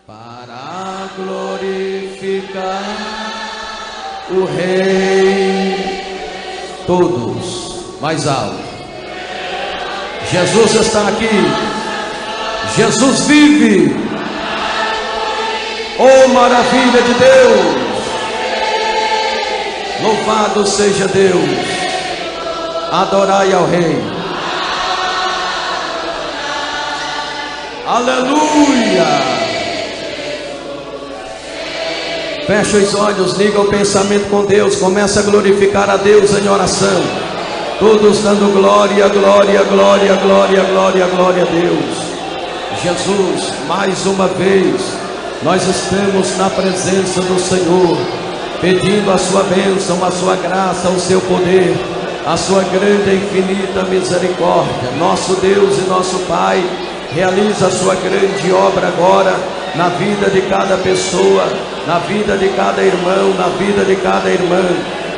para glorificar o Rei. Todos, mais alto. Jesus está aqui. Jesus vive. Oh, maravilha de Deus! Louvado seja Deus! Adorai ao Rei. Aleluia! Fecha os olhos, liga o pensamento com Deus, começa a glorificar a Deus em oração. Todos dando glória, glória, glória, glória, glória, glória a Deus. Jesus, mais uma vez, nós estamos na presença do Senhor, pedindo a sua bênção, a sua graça, o seu poder, a sua grande e infinita misericórdia. Nosso Deus e nosso Pai, realiza a sua grande obra agora na vida de cada pessoa, na vida de cada irmão, na vida de cada irmã.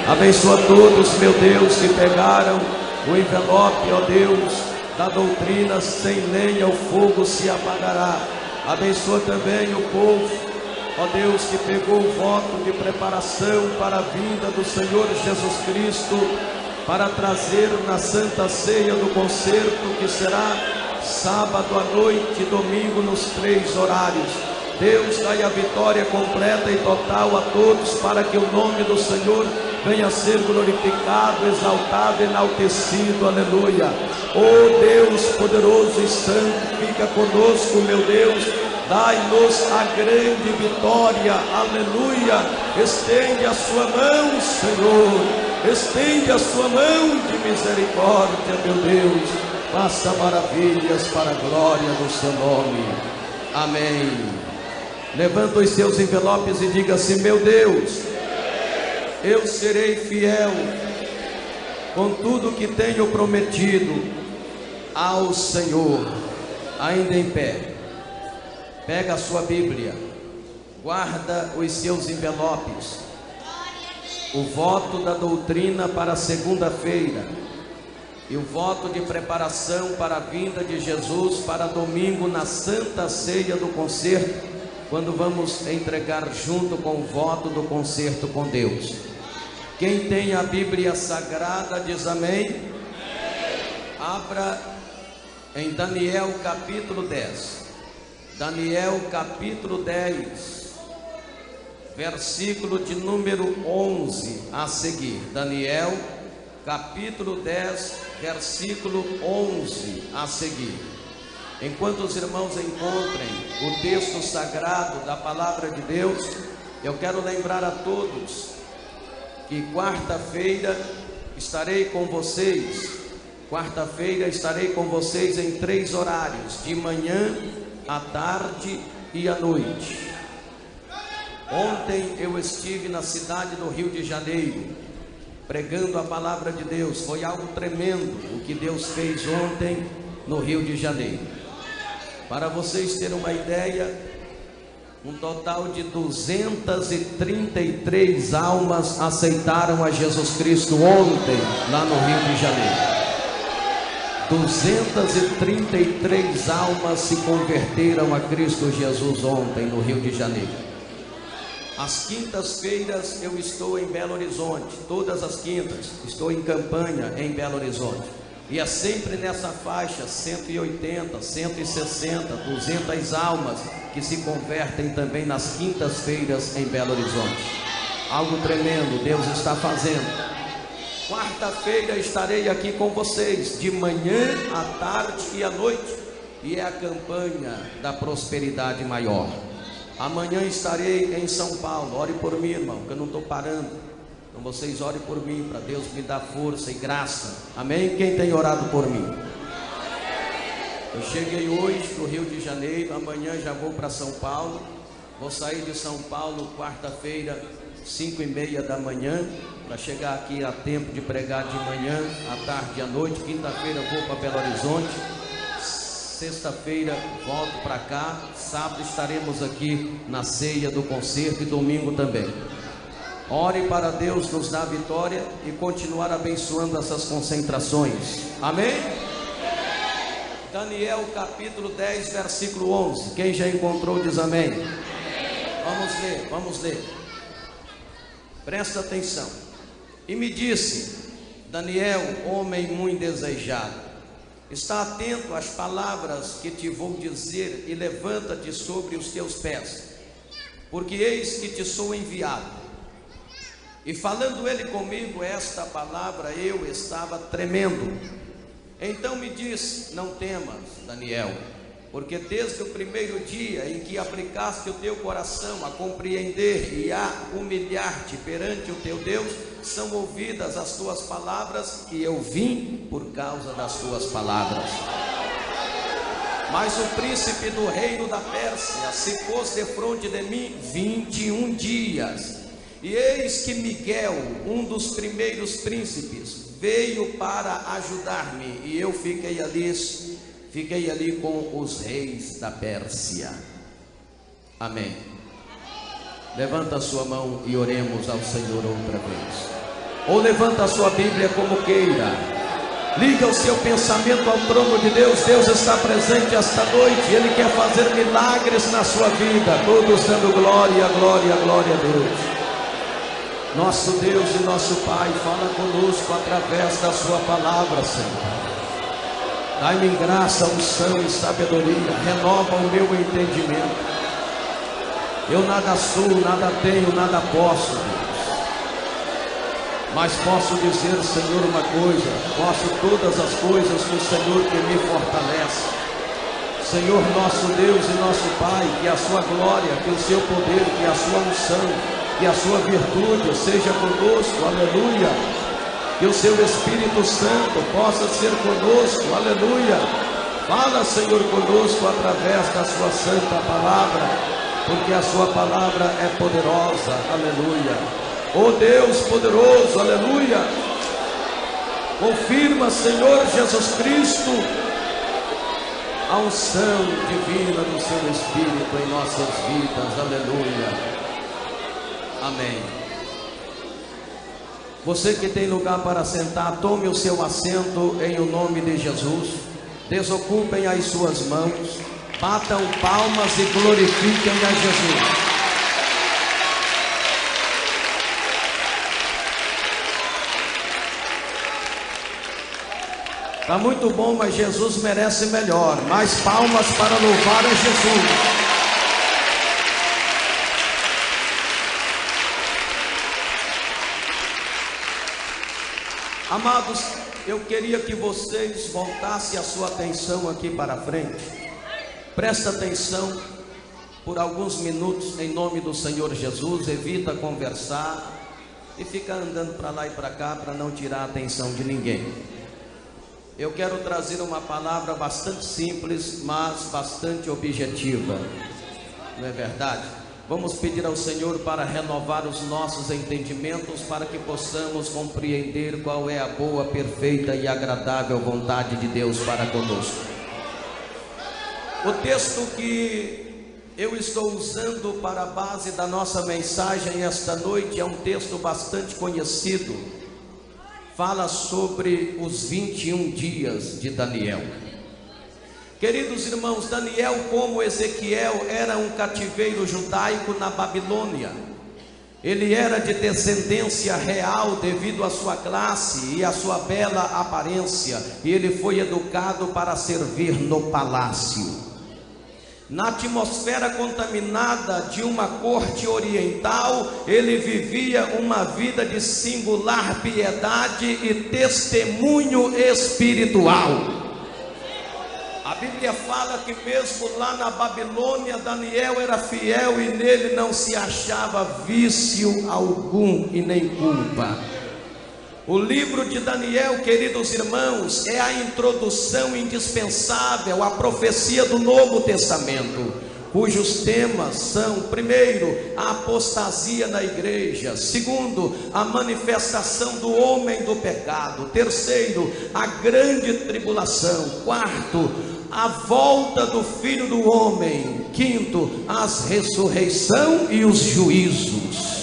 Abençoa todos, meu Deus, que pegaram o envelope, ó Deus, da doutrina. Sem lenha o fogo se apagará. Abençoa também o povo, ó Deus, que pegou o voto de preparação para a vinda do Senhor Jesus Cristo, para trazer na Santa Ceia do Concerto, que será sábado à noite, domingo, nos 3 horários. Deus, dai a vitória completa e total a todos, para que o nome do Senhor venha a ser glorificado, exaltado, enaltecido. Aleluia. Oh Deus poderoso e santo, fica conosco, meu Deus. Dai-nos a grande vitória. Aleluia. Estende a sua mão, Senhor. Estende a sua mão de misericórdia, meu Deus. Faça maravilhas para a glória do seu nome. Amém. Levanta os seus envelopes e diga assim: meu Deus, eu serei fiel com tudo que tenho prometido ao Senhor. Ainda em pé, pega a sua Bíblia, guarda os seus envelopes. O voto da doutrina para segunda-feira e o voto de preparação para a vinda de Jesus para domingo na Santa Ceia do Concerto, quando vamos entregar junto com o voto do concerto com Deus. Quem tem a Bíblia Sagrada diz amém. Abra em Daniel capítulo 10. Daniel capítulo 10, versículo de número 11 a seguir. Daniel capítulo 10, versículo 11 a seguir. Enquanto os irmãos encontrem o texto sagrado da palavra de Deus, eu quero lembrar a todos que quarta-feira estarei com vocês. Quarta-feira estarei com vocês em 3 horários: de manhã, à tarde e à noite. Ontem eu estive na cidade do Rio de Janeiro, pregando a palavra de Deus. Foi algo tremendo o que Deus fez ontem no Rio de Janeiro. Para vocês terem uma ideia, um total de 233 almas aceitaram a Jesus Cristo ontem, lá no Rio de Janeiro. 233 almas se converteram a Cristo Jesus ontem no Rio de Janeiro. Às quintas-feiras eu estou em Belo Horizonte. Todas as quintas estou em campanha em Belo Horizonte. E é sempre nessa faixa, 180, 160, 200 almas que se convertem também nas quintas-feiras em Belo Horizonte. Algo tremendo Deus está fazendo. Quarta-feira estarei aqui com vocês, de manhã, à tarde e à noite. E é a campanha da prosperidade maior. Amanhã estarei em São Paulo. Ore por mim, irmão, que eu não estou parando. Então vocês orem por mim, para Deus me dar força e graça. Amém? Quem tem orado por mim? Eu cheguei hoje do Rio de Janeiro. Amanhã já vou para São Paulo. Vou sair de São Paulo quarta-feira, 5h30 da manhã, para chegar aqui a tempo de pregar de manhã, à tarde e à noite. Quinta-feira vou para Belo Horizonte. Sexta-feira volto para cá. Sábado estaremos aqui na ceia do concerto e domingo também. Ore para Deus nos dar vitória e continuar abençoando essas concentrações. Amém? Daniel capítulo 10, versículo 11. Quem já encontrou diz amém. Vamos ler. Presta atenção. E me disse: Daniel, homem muito desejado, está atento às palavras que te vou dizer e levanta-te sobre os teus pés, porque eis que te sou enviado. E falando ele comigo esta palavra, eu estava tremendo. Então me disse: não temas, Daniel, porque desde o primeiro dia em que aplicaste o teu coração a compreender e a humilhar-te perante o teu Deus, são ouvidas as tuas palavras, e eu vim por causa das tuas palavras. Mas o príncipe do reino da Pérsia se pôs defronte de mim 21 dias. E eis que Miguel, um dos primeiros príncipes, veio para ajudar-me, e eu fiquei ali com os reis da Pérsia. Amém. Levanta a sua mão e oremos ao Senhor outra vez. Ou levanta a sua Bíblia como queira. Liga o seu pensamento ao trono de Deus. Deus está presente esta noite. Ele quer fazer milagres na sua vida. Todos dando glória, glória, glória a Deus. Nosso Deus e nosso Pai, fala conosco através da sua palavra, Senhor. Dai-me graça, unção e sabedoria. Renova o meu entendimento. Eu nada sou, nada tenho, nada posso, Deus. Mas posso dizer, Senhor, uma coisa: posso todas as coisas no Senhor que me fortalece. Senhor, nosso Deus e nosso Pai, que a sua glória, que o seu poder, que a sua unção, que a sua virtude seja conosco, aleluia. Que o seu Espírito Santo possa ser conosco, aleluia. Fala, Senhor, conosco através da sua santa palavra, porque a sua palavra é poderosa, aleluia. Oh Deus poderoso, aleluia. Confirma, Senhor Jesus Cristo, a unção divina do seu Espírito em nossas vidas, aleluia. Amém. Você que tem lugar para sentar, tome o seu assento em o nome de Jesus. Desocupem as suas mãos, batam palmas e glorifiquem a Jesus. Está muito bom, mas Jesus merece melhor. Mais palmas para louvar a Jesus. Amados, eu queria que vocês voltassem a sua atenção aqui para frente. Presta atenção por alguns minutos em nome do Senhor Jesus. Evita conversar e ficar andando para lá e para cá para não tirar a atenção de ninguém. Eu quero trazer uma palavra bastante simples, mas bastante objetiva. Não é verdade? Vamos pedir ao Senhor para renovar os nossos entendimentos, para que possamos compreender qual é a boa, perfeita e agradável vontade de Deus para conosco. O texto que eu estou usando para a base da nossa mensagem esta noite é um texto bastante conhecido. Fala sobre os 21 dias de Daniel. Queridos irmãos, Daniel, como Ezequiel, era um cativeiro judaico na Babilônia. Ele era de descendência real devido à sua classe e à sua bela aparência, e ele foi educado para servir no palácio. Na atmosfera contaminada de uma corte oriental, ele vivia uma vida de singular piedade e testemunho espiritual. A Bíblia fala que mesmo lá na Babilônia, Daniel era fiel e nele não se achava vício algum e nem culpa. O livro de Daniel, queridos irmãos, é a introdução indispensável à profecia do Novo Testamento, cujos temas são: primeiro, a apostasia na igreja; segundo, a manifestação do homem do pecado; terceiro, a grande tribulação; quarto, a volta do Filho do Homem; quinto, a ressurreição e os juízos.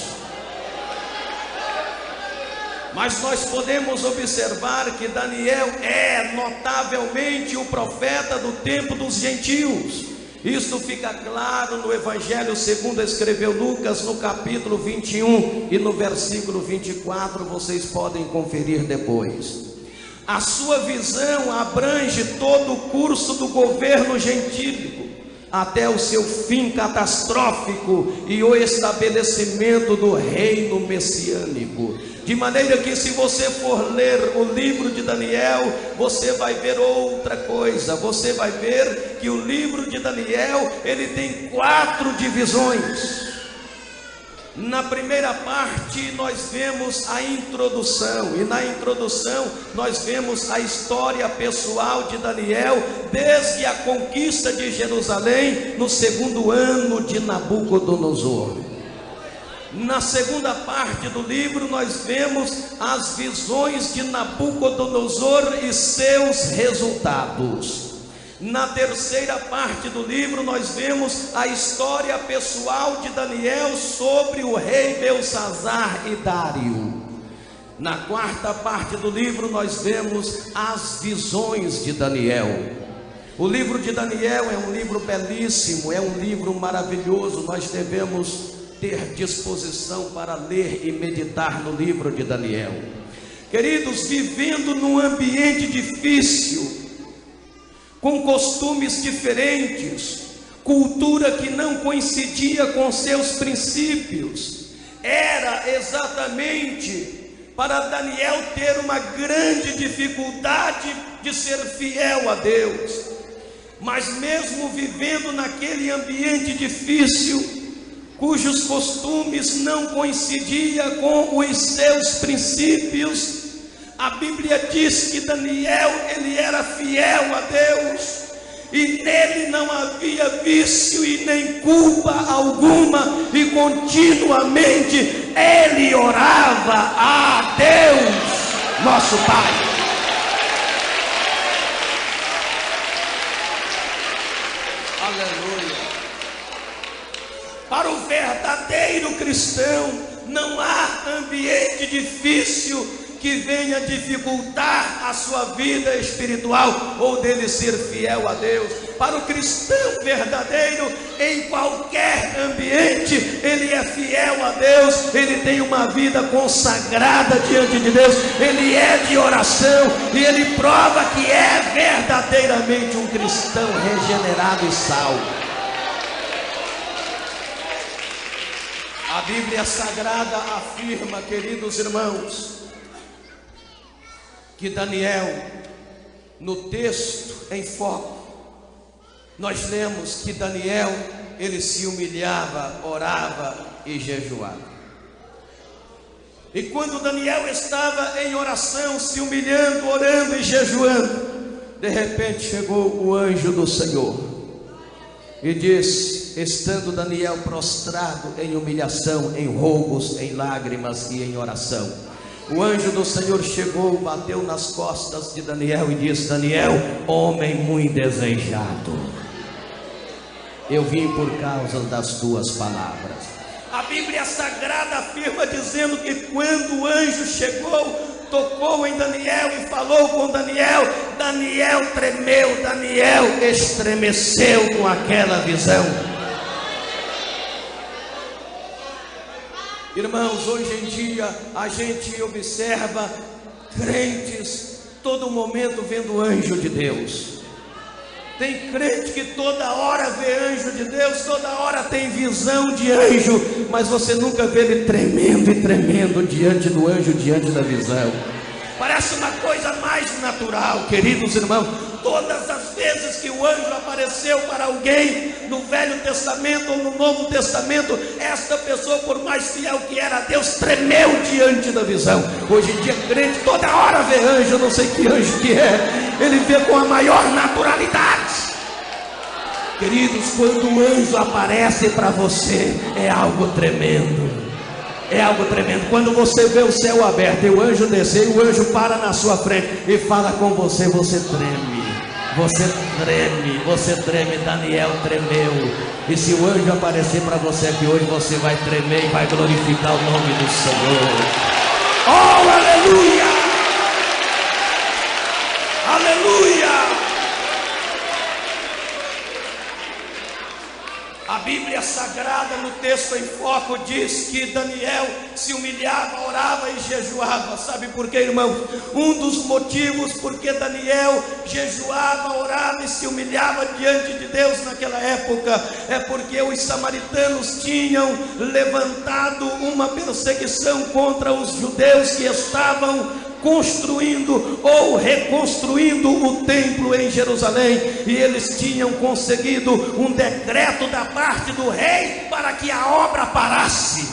Mas nós podemos observar que Daniel é notavelmente o profeta do tempo dos gentios. Isto fica claro no Evangelho segundo escreveu Lucas, no capítulo 21 e no versículo 24, vocês podem conferir depois. A sua visão abrange todo o curso do governo gentílico, até o seu fim catastrófico e o estabelecimento do reino messiânico. De maneira que, se você for ler o livro de Daniel, você vai ver outra coisa. Você vai ver que o livro de Daniel, ele tem 4 divisões. Na primeira parte nós vemos a introdução, e na introdução nós vemos a história pessoal de Daniel, desde a conquista de Jerusalém, no 2º ano de Nabucodonosor. Na segunda parte do livro nós vemos as visões de Nabucodonosor e seus resultados. Na terceira parte do livro nós vemos a história pessoal de Daniel sobre o rei Belsazar e Dário. Na quarta parte do livro nós vemos as visões de Daniel. O livro de Daniel é um livro belíssimo, é um livro maravilhoso. Nós devemos ter disposição para ler e meditar no livro de Daniel. Queridos, vivendo num ambiente difícil, com costumes diferentes, cultura que não coincidia com seus princípios, era exatamente para Daniel ter uma grande dificuldade de ser fiel a Deus. Mas mesmo vivendo naquele ambiente difícil, cujos costumes não coincidiam com os seus princípios, a Bíblia diz que Daniel, ele era fiel a Deus, e nele não havia vício e nem culpa alguma, e continuamente ele orava a Deus, nosso Pai. Aleluia. Para o verdadeiro cristão, não há ambiente difícil que venha dificultar a sua vida espiritual ou dele ser fiel a Deus. Para o cristão verdadeiro, em qualquer ambiente, ele é fiel a Deus, ele tem uma vida consagrada diante de Deus, ele é de oração e ele prova que é verdadeiramente um cristão regenerado e salvo. A Bíblia Sagrada afirma, queridos irmãos, que Daniel, no texto em foco, nós lemos que Daniel, ele se humilhava, orava e jejuava. E quando Daniel estava em oração, se humilhando, orando e jejuando, de repente chegou o anjo do Senhor e disse, estando Daniel prostrado em humilhação, em rogos, em lágrimas e em oração, o anjo do Senhor chegou, bateu nas costas de Daniel e disse, Daniel, homem muito desejado, eu vim por causa das tuas palavras. A Bíblia Sagrada afirma dizendo que quando o anjo chegou, tocou em Daniel e falou com Daniel, Daniel tremeu, Daniel estremeceu com aquela visão. Irmãos, hoje em dia a gente observa crentes todo momento vendo anjo de Deus. Tem crente que toda hora vê anjo de Deus, toda hora tem visão de anjo, mas você nunca vê ele tremendo e tremendo diante do anjo, diante da visão. Parece uma coisa mais natural, queridos irmãos. Todas as vezes que o anjo apareceu para alguém no Velho Testamento ou no Novo Testamento, esta pessoa, por mais fiel que era a Deus, tremeu diante da visão. Hoje em dia, crente toda hora vê anjo, eu não sei que anjo que é, ele vê com a maior naturalidade. Queridos, quando o anjo aparece para você, é algo tremendo. É algo tremendo. Quando você vê o céu aberto e o anjo descer, o anjo para na sua frente e fala com você, você treme. Você treme, você treme. Daniel tremeu. E se o anjo aparecer para você aqui hoje, você vai tremer e vai glorificar o nome do Senhor. Oh, aleluia! Aleluia! Aleluia! A Bíblia Sagrada, no texto em foco, diz que Daniel se humilhava, orava e jejuava. Sabe por quê, irmão? Um dos motivos porque Daniel jejuava, orava e se humilhava diante de Deus naquela época é porque os samaritanos tinham levantado uma perseguição contra os judeus que estavam construindo ou reconstruindo o templo em Jerusalém, e eles tinham conseguido um decreto da parte do rei para que a obra parasse.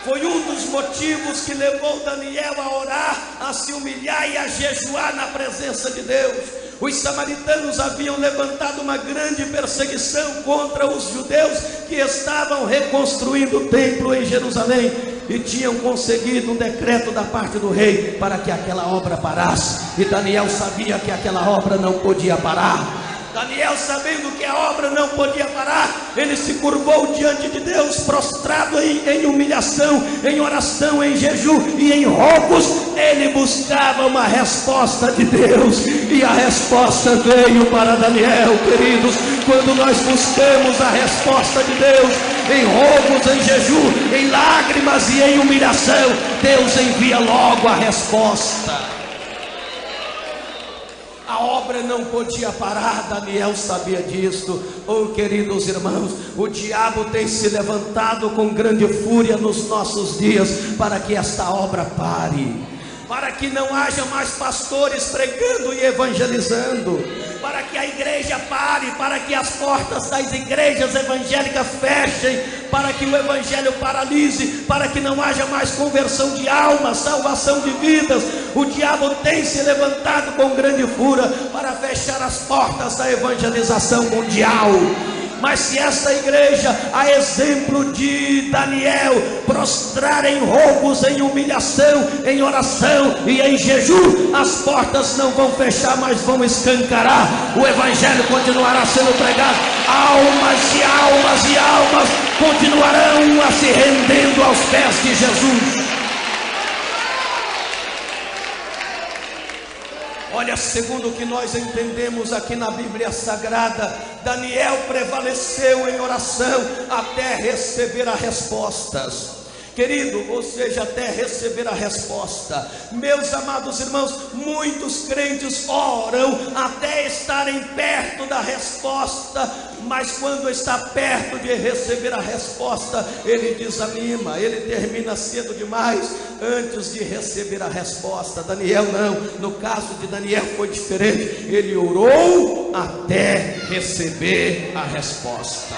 Foi um dos motivos que levou Daniel a orar, a se humilhar e a jejuar na presença de Deus. Os samaritanos haviam levantado uma grande perseguição contra os judeus que estavam reconstruindo o templo em Jerusalém, e tinham conseguido um decreto da parte do rei para que aquela obra parasse. E Daniel sabia que aquela obra não podia parar. Daniel, sabendo que a obra não podia parar, ele se curvou diante de Deus, prostrado em humilhação, em oração, em jejum e em rogos. Ele buscava uma resposta de Deus, e a resposta veio para Daniel. Queridos, quando nós buscamos a resposta de Deus em rogos, em jejum, em lágrimas e em humilhação, Deus envia logo a resposta. A obra não podia parar, Daniel sabia disso. Oh, queridos irmãos, o diabo tem se levantado com grande fúria nos nossos dias para que esta obra pare, para que não haja mais pastores pregando e evangelizando, para que a igreja pare, para que as portas das igrejas evangélicas fechem, para que o evangelho paralise, para que não haja mais conversão de almas, salvação de vidas. O diabo tem se levantado com grande fúria para fechar as portas da evangelização mundial. Mas se esta igreja, a exemplo de Daniel, prostrar em rogos, em humilhação, em oração e em jejum, as portas não vão fechar, mas vão escancarar. O evangelho continuará sendo pregado. Almas e almas e almas continuarão a se rendendo aos pés de Jesus. Olha, segundo o que nós entendemos aqui na Bíblia Sagrada, Daniel prevaleceu em oração até receber as respostas. Querido, ou seja, até receber a resposta. Meus amados irmãos, muitos crentes oram até estarem perto da resposta, mas quando está perto de receber a resposta, ele desanima, ele termina cedo demais antes de receber a resposta. Daniel não, no caso de Daniel foi diferente, ele orou até receber a resposta.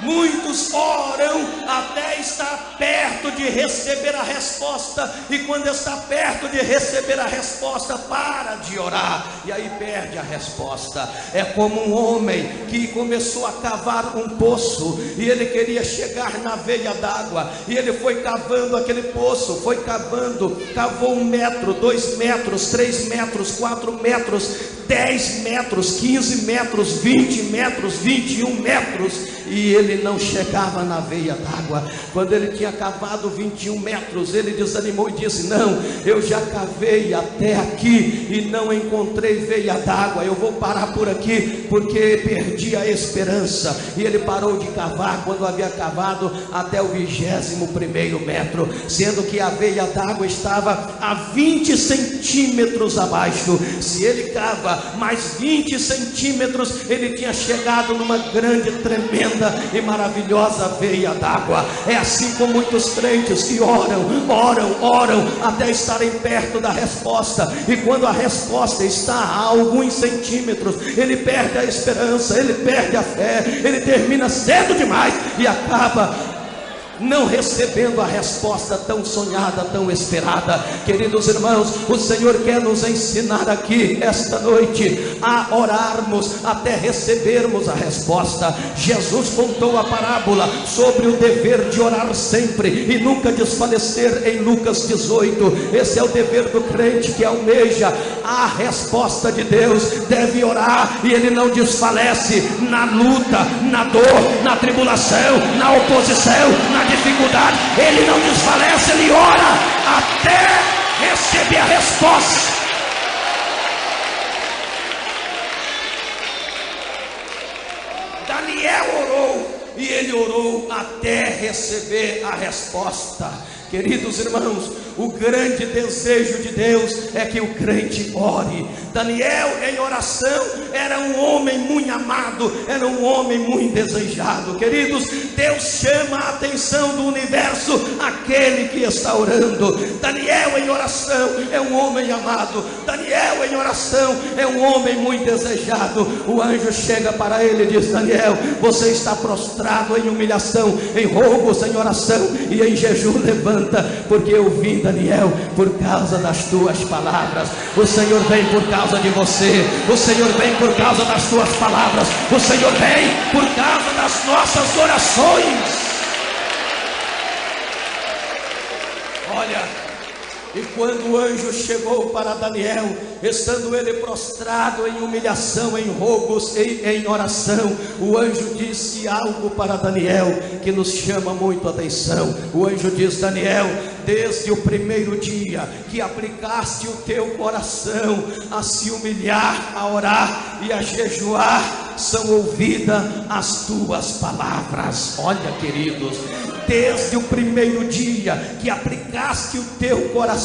Muitos oram até estar perto de receber a resposta, e quando está perto de receber a resposta, para de orar, e aí perde a resposta. É como um homem que começou a cavar um poço, e ele queria chegar na veia d'água, e ele foi cavando aquele poço, foi cavando, cavou 1 metro, 2 metros, 3 metros, 4 metros, 10 metros, 15 metros, 20 metros, 21 metros, e ele não chegava na veia d'água. Quando ele tinha cavado 21 metros, ele desanimou e disse: não, eu já cavei até aqui e não encontrei veia d'água, eu vou parar por aqui, porque perdi a esperança. E ele parou de cavar quando havia cavado até o 21º metro, sendo que a veia d'água estava a 20 centímetros abaixo. Se ele cava mais 20 centímetros, ele tinha chegado numa grande, tremenda e maravilhosa veia d'água. É assim com muitos crentes que oram até estarem perto da resposta, e quando a resposta está a alguns centímetros, ele perde a esperança, ele perde a fé, ele termina cedo demais e acaba não recebendo a resposta tão sonhada, tão esperada. Queridos irmãos, o Senhor quer nos ensinar aqui esta noite a orarmos até recebermos a resposta. Jesus contou a parábola sobre o dever de orar sempre e nunca desfalecer em Lucas 18. Esse é o dever do crente que almeja a resposta de Deus. Deve orar e ele não desfalece na luta, na dor, na tribulação, na oposição, na dificuldade, dificuldade, ele não desfalece, ele ora até receber a resposta. Daniel orou, e ele orou até receber a resposta. Queridos irmãos, o grande desejo de Deus é que o crente ore. Daniel, em oração, era um homem muito amado, era um homem muito desejado. Queridos, Deus chama a atenção do universo aquele que está orando. Daniel, em oração, é um homem amado. Daniel, em oração, é um homem muito desejado. O anjo chega para ele e diz: Daniel, você está prostrado em humilhação, em roubos, em oração e em jejum. Levanta, porque eu vim, Daniel, por causa das tuas palavras. O Senhor vem por causa de você. O Senhor vem por causa das tuas palavras. O Senhor vem por causa das nossas orações. Olha, e quando o anjo chegou para Daniel, estando ele prostrado em humilhação, em roubos e em oração, o anjo disse algo para Daniel que nos chama muito a atenção. O anjo diz: Daniel, desde o primeiro dia que aplicaste o teu coração a se humilhar, a orar e a jejuar, são ouvidas as tuas palavras. Olha, queridos, desde o primeiro dia que aplicaste o teu coração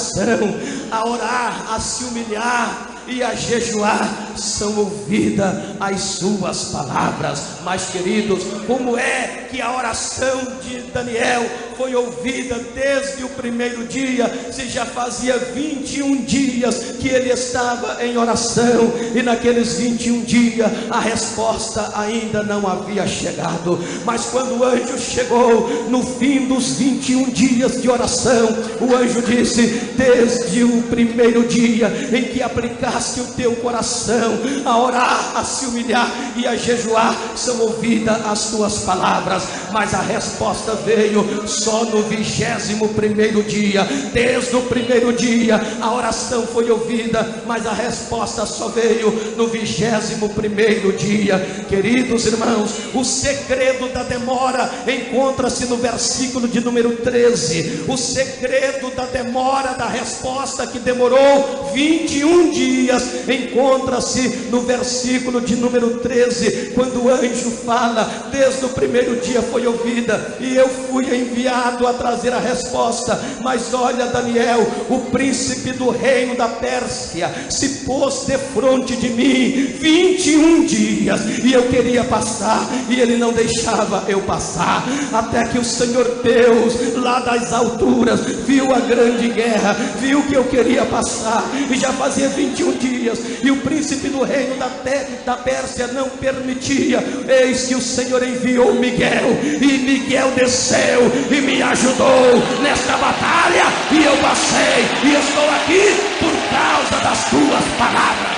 a orar, a se humilhar e a jejuar, são ouvidas as suas palavras. Mas, queridos, como é que a oração de Daniel foi ouvida desde o primeiro dia, se já fazia 21 dias que ele estava em oração, e naqueles 21 dias a resposta ainda não havia chegado? Mas quando o anjo chegou no fim dos 21 dias de oração, o anjo disse: desde o primeiro dia em que aplicaste o teu coração a orar, a se humilhar e a jejuar, são ouvidas as tuas palavras. Mas a resposta veio só no 21º dia. Desde o primeiro dia a oração foi ouvida, mas a resposta só veio no 21º dia. Queridos irmãos, o segredo da demora encontra-se no versículo de número 13. O segredo da demora da resposta, que demorou 21 dias, encontra-se no versículo de número 13, quando o anjo fala: desde o primeiro dia foi ouvida, e eu fui enviado a trazer a resposta. Mas olha, Daniel, o príncipe do reino da Pérsia se pôs defronte de mim 21 dias, e eu queria passar, e ele não deixava eu passar, até que o Senhor Deus, lá das alturas, viu a grande guerra, viu que eu queria passar, e já fazia 21 dias, e o príncipe do reino da Pérsia não permitia. Eis que o Senhor enviou Miguel, e Miguel desceu e me ajudou nesta batalha, e eu passei, e estou aqui por causa das tuas palavras.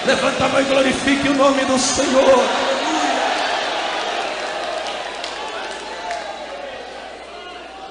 Levanta a mão e glorifique o nome do Senhor.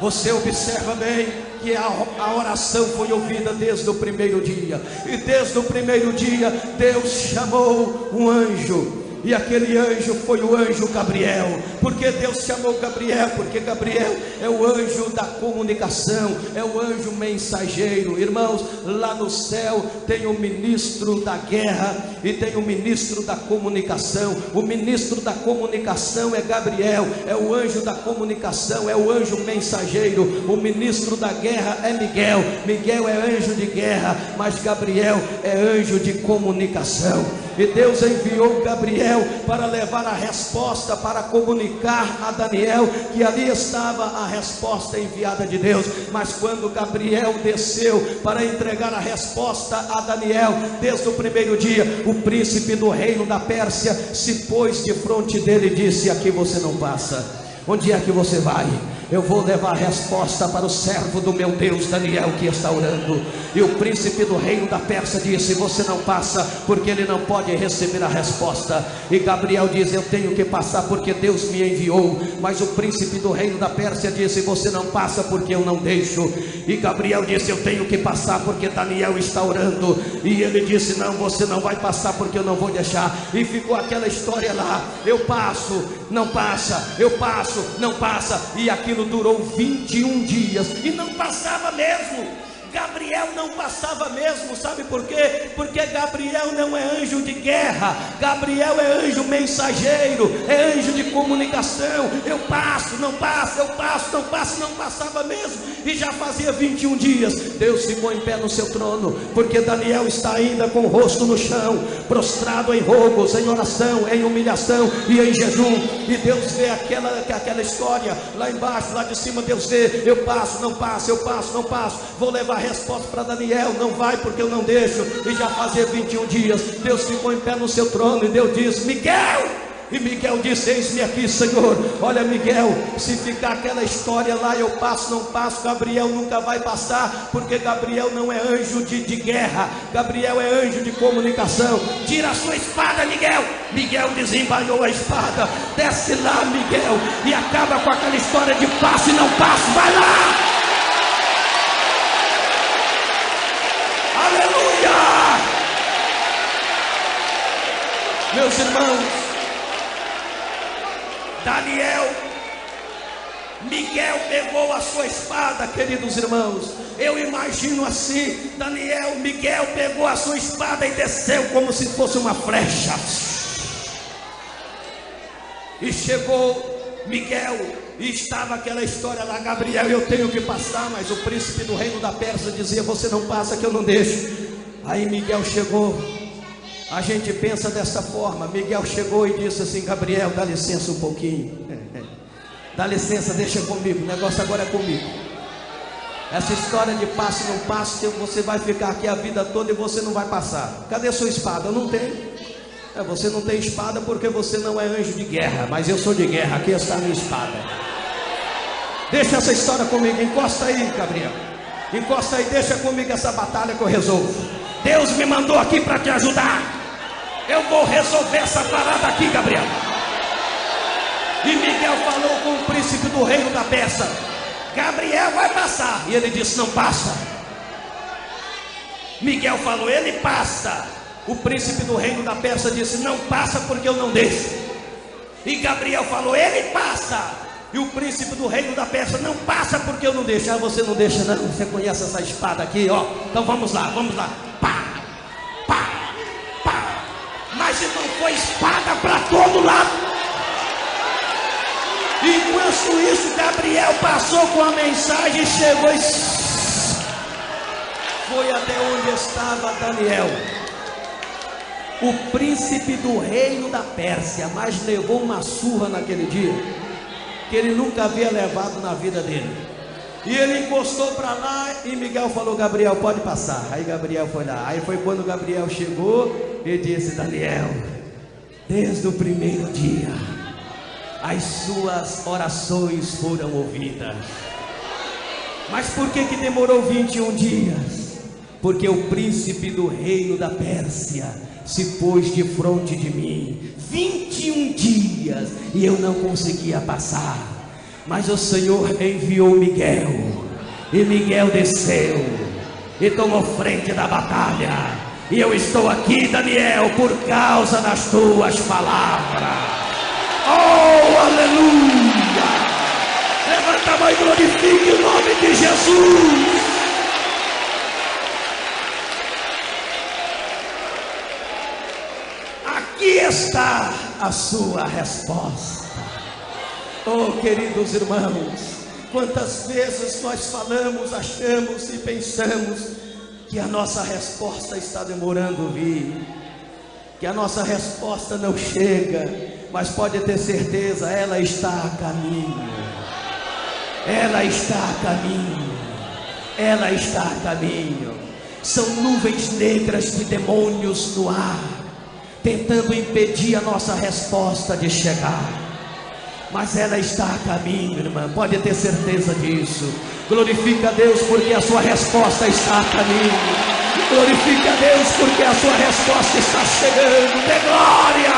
Você observa bem que a oração foi ouvida desde o primeiro dia. E desde o primeiro dia Deus chamou um anjo, e aquele anjo foi o anjo Gabriel. Por que Deus chamou Gabriel? Porque Gabriel é o anjo da comunicação, é o anjo mensageiro. Irmãos, lá no céu tem o ministro da guerra e tem o ministro da comunicação. O ministro da comunicação é Gabriel, é o anjo da comunicação, é o anjo mensageiro. O ministro da guerra é Miguel. Miguel é anjo de guerra, mas Gabriel é anjo de comunicação. E Deus enviou Gabriel para levar a resposta, para comunicar a Daniel que ali estava a resposta enviada de Deus. Mas quando Gabriel desceu para entregar a resposta a Daniel, desde o primeiro dia, o príncipe do reino da Pérsia se pôs de frente dele e disse: aqui você não passa. Onde é que você vai? Eu vou levar a resposta para o servo do meu Deus, Daniel, que está orando. E o príncipe do reino da Pérsia disse: você não passa, porque ele não pode receber a resposta. E Gabriel diz: eu tenho que passar, porque Deus me enviou. Mas o príncipe do reino da Pérsia disse: você não passa, porque eu não deixo. E Gabriel disse: eu tenho que passar, porque Daniel está orando. E ele disse: não, você não vai passar, porque eu não vou deixar. E ficou aquela história lá: eu passo, não passa, eu passo, não passa. E aquilo durou 21 dias e não passava mesmo. Gabriel não passava mesmo, sabe por quê? Porque Gabriel não é anjo de guerra, Gabriel é anjo mensageiro, é anjo de comunicação. Eu passo, não passo, eu passo, não passo, não passava mesmo. E já fazia 21 dias. Deus ficou em pé no seu trono, porque Daniel está ainda com o rosto no chão, prostrado em rogos, em oração, em humilhação e em jejum. E Deus vê aquela história lá embaixo, lá de cima. Deus vê: eu passo, não passo, eu passo, não passo. Vou levar resposta para Daniel: não vai, porque eu não deixo. E já fazia 21 dias. Deus ficou em pé no seu trono e Deus disse: Miguel! E Miguel disse: eis-me aqui, Senhor. Olha, Miguel, se ficar aquela história lá, eu passo, não passo, Gabriel nunca vai passar, porque Gabriel não é anjo de guerra, Gabriel é anjo de comunicação. Tira a sua espada, Miguel. Miguel desembainhou a espada. Desce lá, Miguel, e acaba com aquela história de passo e não passo. Vai lá! Aleluia! Meus irmãos, Miguel pegou a sua espada, queridos irmãos. Eu imagino assim: Miguel pegou a sua espada e desceu como se fosse uma flecha. E chegou Miguel, e estava aquela história lá: Gabriel, eu tenho que passar. Mas o príncipe do reino da Pérsia dizia: você não passa, que eu não deixo. Aí Miguel chegou. A gente pensa dessa forma. Miguel chegou e disse assim: Gabriel, dá licença um pouquinho. Dá licença, deixa comigo, o negócio agora é comigo. Essa história de passo e não passo, você vai ficar aqui a vida toda e você não vai passar. Cadê sua espada? Eu não tenho. Você não tem espada porque você não é anjo de guerra, mas eu sou de guerra. Aqui está a minha espada. Deixa essa história comigo. Encosta aí, Gabriel. Encosta aí, deixa comigo essa batalha que eu resolvo. Deus me mandou aqui para te ajudar. Eu vou resolver essa parada aqui, Gabriel. E Miguel falou com o príncipe do reino da Pérsia: Gabriel vai passar. E ele disse: não passa. Miguel falou: ele passa. O príncipe do reino da Pérsia disse: não passa, porque eu não deixo. E Gabriel falou: ele passa. E o príncipe do reino da Pérsia: não passa, porque eu não deixo. Ah, você não deixa não? Você conhece essa espada aqui, ó. Então vamos lá, vamos lá. Pá, pá, pá. Mas se não foi espada para todo lado. Enquanto isso, Gabriel passou com a mensagem e chegou e foi até onde estava Daniel, o príncipe do reino da Pérsia. Mas levou uma surra naquele dia que ele nunca havia levado na vida dele. E ele encostou para lá e Miguel falou: Gabriel, pode passar. Aí Gabriel foi lá. Aí foi quando Gabriel chegou e disse: Daniel, desde o primeiro dia as suas orações foram ouvidas. Mas por que demorou 21 dias? Porque o príncipe do reino da Pérsia se pôs de frente de mim 21 dias e eu não conseguia passar. Mas o Senhor enviou Miguel, e Miguel desceu e tomou frente da batalha. E eu estou aqui, Daniel, por causa das tuas palavras. Oh, aleluia! Levanta a mão e glorifique o nome de Jesus. Aqui está a sua resposta. Oh, queridos irmãos, quantas vezes nós falamos, achamos e pensamos que a nossa resposta está demorando a vir, que a nossa resposta não chega. Mas pode ter certeza, ela está a caminho. Ela está a caminho. Ela está a caminho. São nuvens negras de demônios no ar, tentando impedir a nossa resposta de chegar. mas ela está a caminho, irmã, pode ter certeza disso. Glorifica a Deus porque a sua resposta está a caminho. Glorifica a Deus porque a sua resposta está chegando. Dê glória!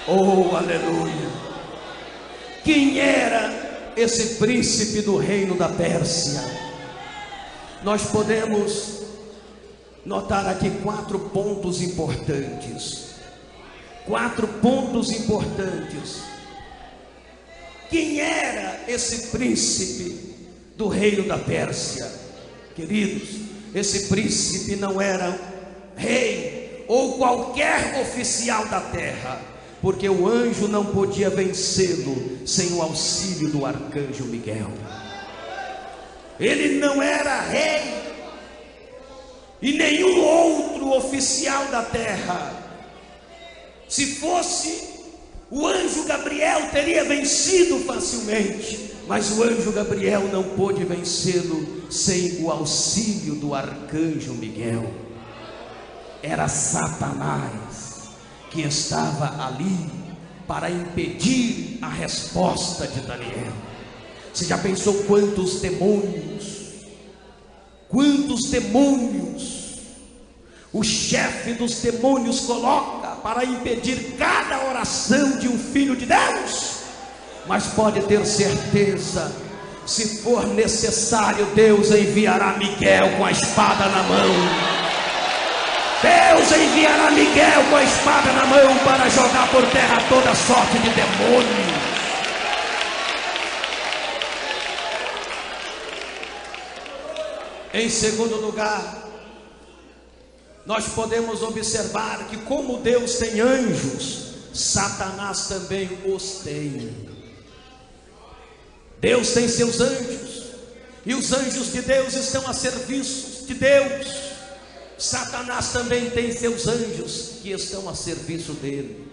Oh, aleluia! Quem era esse príncipe do reino da Pérsia? Nós podemos notar aqui 4 pontos importantes. 4 pontos importantes. Quem era esse príncipe do reino da Pérsia? Queridos, esse príncipe não era rei ou qualquer oficial da terra, porque o anjo não podia vencê-lo sem o auxílio do arcanjo Miguel. Ele não era rei e nenhum outro oficial da terra. Se fosse, o anjo Gabriel teria vencido facilmente, mas o anjo Gabriel não pôde vencê-lo sem o auxílio do arcanjo Miguel. Era Satanás que estava ali para impedir a resposta de Daniel. Você já pensou quantos demônios o chefe dos demônios coloca para impedir cada oração de um filho de Deus? Mas pode ter certeza, se for necessário, Deus enviará Miguel com a espada na mão. Deus enviará Miguel com a espada na mão para jogar por terra toda sorte de demônio. Em segundo lugar, nós podemos observar que como Deus tem anjos, Satanás também os tem. Deus tem seus anjos, e os anjos de Deus estão a serviço de Deus. Satanás também tem seus anjos que estão a serviço dele.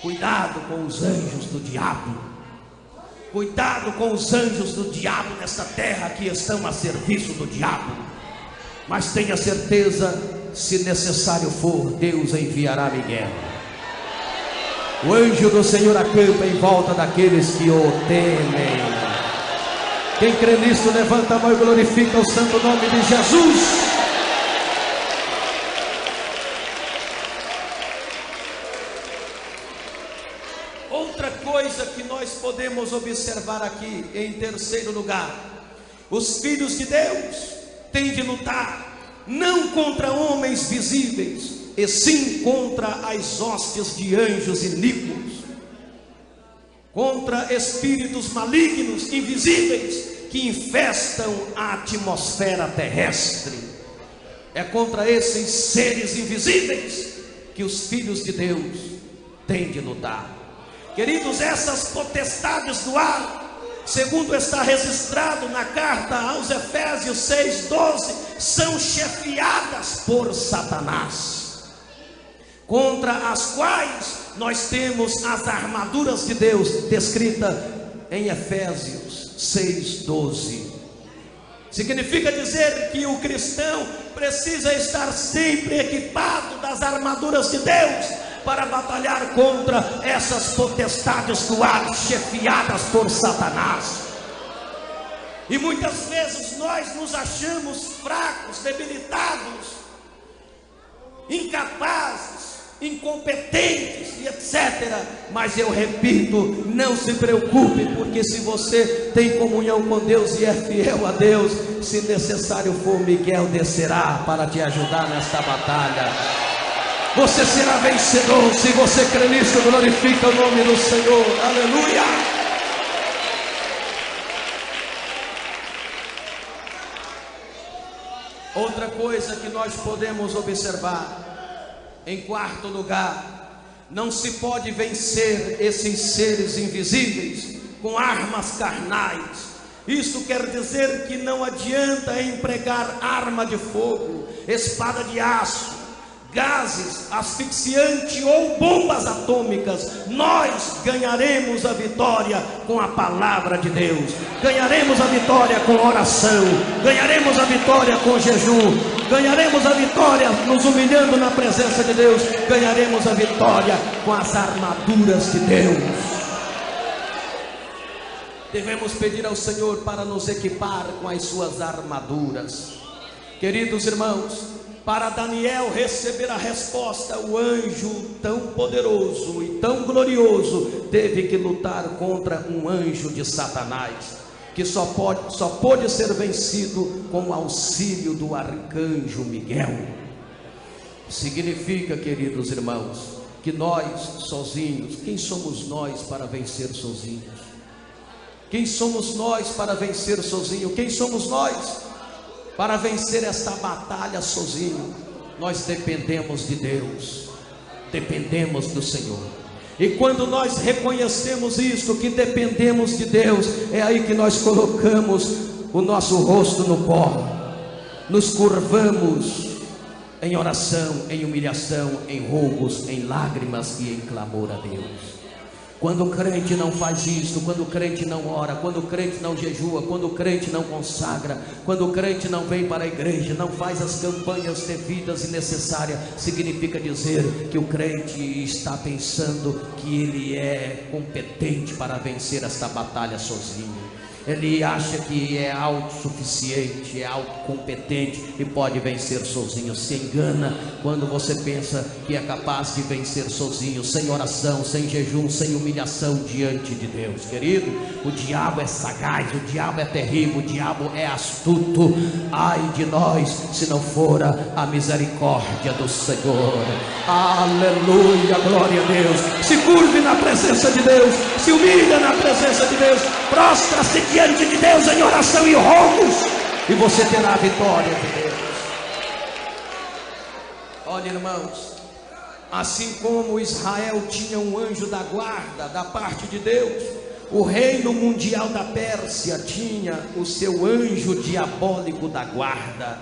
Cuidado com os anjos do diabo. Cuidado com os anjos do diabo nesta terra que estão a serviço do diabo. Mas tenha certeza, se necessário for, Deus enviará Miguel. O anjo do Senhor acampa em volta daqueles que o temem. Quem crê nisso, levanta a mão e glorifica o santo nome de Jesus. Outra coisa que nós podemos observar aqui, em terceiro lugar, os filhos de Deus têm de lutar não contra homens visíveis, e sim contra as hostes de anjos iníquos, contra espíritos malignos invisíveis que infestam a atmosfera terrestre. É contra esses seres invisíveis que os filhos de Deus têm de lutar. Queridos, essas potestades do ar, segundo está registrado na carta aos Efésios 6:12, são chefiadas por Satanás, contra as quais nós temos as armaduras de Deus, descrita em Efésios 6:12. Significa dizer que o cristão precisa estar sempre equipado das armaduras de Deus para batalhar contra essas potestades do ar chefiadas por Satanás. E muitas vezes nós nos achamos fracos, debilitados, incapazes, incompetentes e etc. Mas eu repito, não se preocupe, porque se você tem comunhão com Deus e é fiel a Deus, se necessário for, Miguel descerá para te ajudar nesta batalha. Você será vencedor. Se você crê nisso, glorifica o nome do Senhor. Aleluia. Outra coisa que nós podemos observar, em quarto lugar, não se pode vencer esses seres invisíveis com armas carnais. Isso quer dizer que não adianta empregar arma de fogo, espada de aço, gases asfixiantes ou bombas atômicas. Nós ganharemos a vitória com a palavra de Deus, ganharemos a vitória com oração, ganharemos a vitória com jejum, ganharemos a vitória nos humilhando na presença de Deus, ganharemos a vitória com as armaduras de Deus. Devemos pedir ao Senhor para nos equipar com as suas armaduras. Queridos irmãos, para Daniel receber a resposta, o anjo tão poderoso e tão glorioso teve que lutar contra um anjo de Satanás, que só pôde ser vencido com o auxílio do arcanjo Miguel. Significa, queridos irmãos, que nós sozinhos, quem somos nós para vencer sozinhos? Quem somos nós para vencer sozinho? Quem somos nós para vencer esta batalha sozinho? Nós dependemos de Deus, dependemos do Senhor. E quando nós reconhecemos isto, que dependemos de Deus, é aí que nós colocamos o nosso rosto no pó, nos curvamos em oração, em humilhação, em rogos, em lágrimas e em clamor a Deus. Quando o crente não faz isto, quando o crente não ora, quando o crente não jejua, quando o crente não consagra, quando o crente não vem para a igreja, não faz as campanhas devidas e necessárias, significa dizer que o crente está pensando que ele é competente para vencer esta batalha sozinho. Ele acha que é autossuficiente, é autocompetente e pode vencer sozinho. Se engana quando você pensa que é capaz de vencer sozinho, sem oração, sem jejum, sem humilhação diante de Deus. Querido, o diabo é sagaz, o diabo é terrível, o diabo é astuto. Ai de nós se não fora a misericórdia do Senhor. Aleluia, glória a Deus. Se curve na presença de Deus, se humilha na presença de Deus, prostra-se diante de Deus em oração e rogos, e você terá a vitória de Deus. Olha, irmãos, assim como Israel tinha um anjo da guarda da parte de Deus, o reino mundial da Pérsia tinha o seu anjo diabólico da guarda,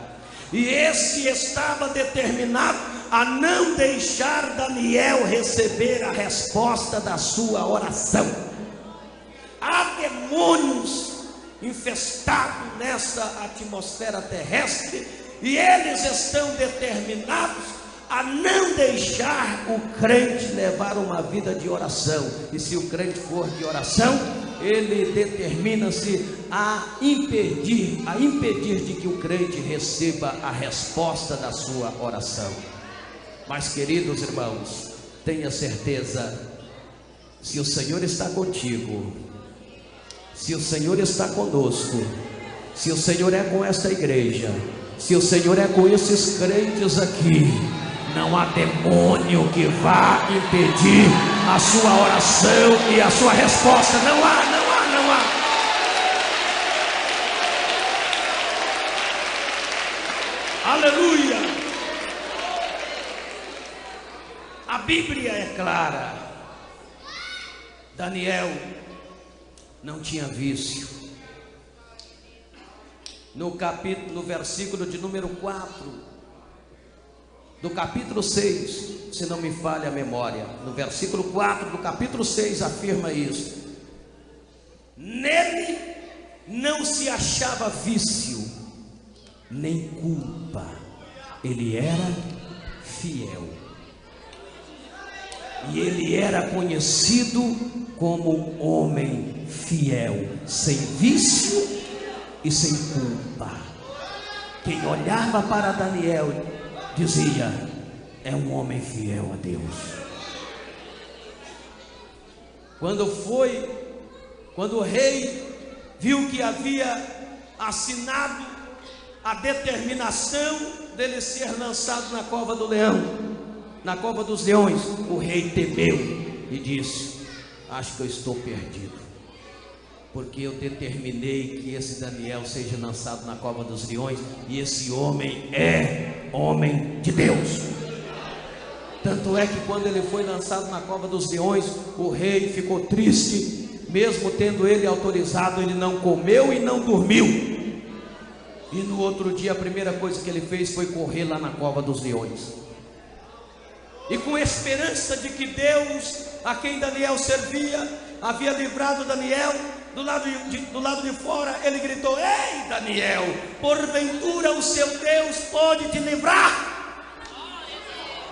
e esse estava determinado a não deixar Daniel receber a resposta da sua oração. Há demônios infestados nessa atmosfera terrestre, e eles estão determinados a não deixar o crente levar uma vida de oração. E se o crente for de oração, ele determina-se a impedir de que o crente receba a resposta da sua oração. Mas, queridos irmãos, tenha certeza, se o Senhor está contigo, se o Senhor está conosco, se o Senhor é com esta igreja, se o Senhor é com esses crentes aqui, não há demônio que vá impedir a sua oração e a sua resposta. Não há. Aleluia. A Bíblia é clara. Daniel não tinha vício. No versículo de número 4 do capítulo 6, se não me falha a memória, no versículo 4 do capítulo 6 afirma isso: nele não se achava vício, nem culpa, ele era fiel, e ele era conhecido como um homem fiel, sem vício e sem culpa. Quem olhava para Daniel dizia: é um homem fiel a Deus. Quando o rei viu que havia assinado a determinação dele ser lançado na cova do leão, na cova dos leões, o rei temeu e disse: acho que eu estou perdido, porque eu determinei que esse Daniel seja lançado na cova dos leões, e esse homem é homem de Deus. Tanto é que quando ele foi lançado na cova dos leões, o rei ficou triste, mesmo tendo ele autorizado, ele não comeu e não dormiu. E no outro dia a primeira coisa que ele fez foi correr lá na cova dos leões, e com esperança de que Deus, a quem Daniel servia, havia livrado Daniel, do lado de fora, ele gritou: ei Daniel, porventura o seu Deus pode te livrar?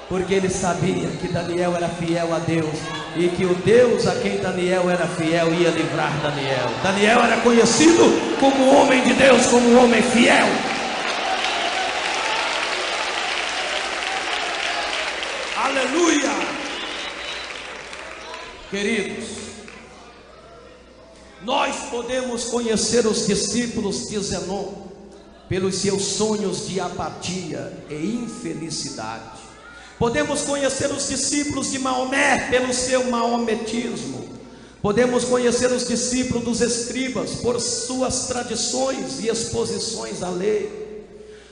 Porque ele sabia que Daniel era fiel a Deus, e que o Deus a quem Daniel era fiel ia livrar Daniel. Daniel era conhecido como homem de Deus, como um homem fiel. Aleluia! Queridos, nós podemos conhecer os discípulos de Zenon pelos seus sonhos de apatia e infelicidade. Podemos conhecer os discípulos de Maomé pelo seu maometismo. Podemos conhecer os discípulos dos escribas por suas tradições e exposições à lei.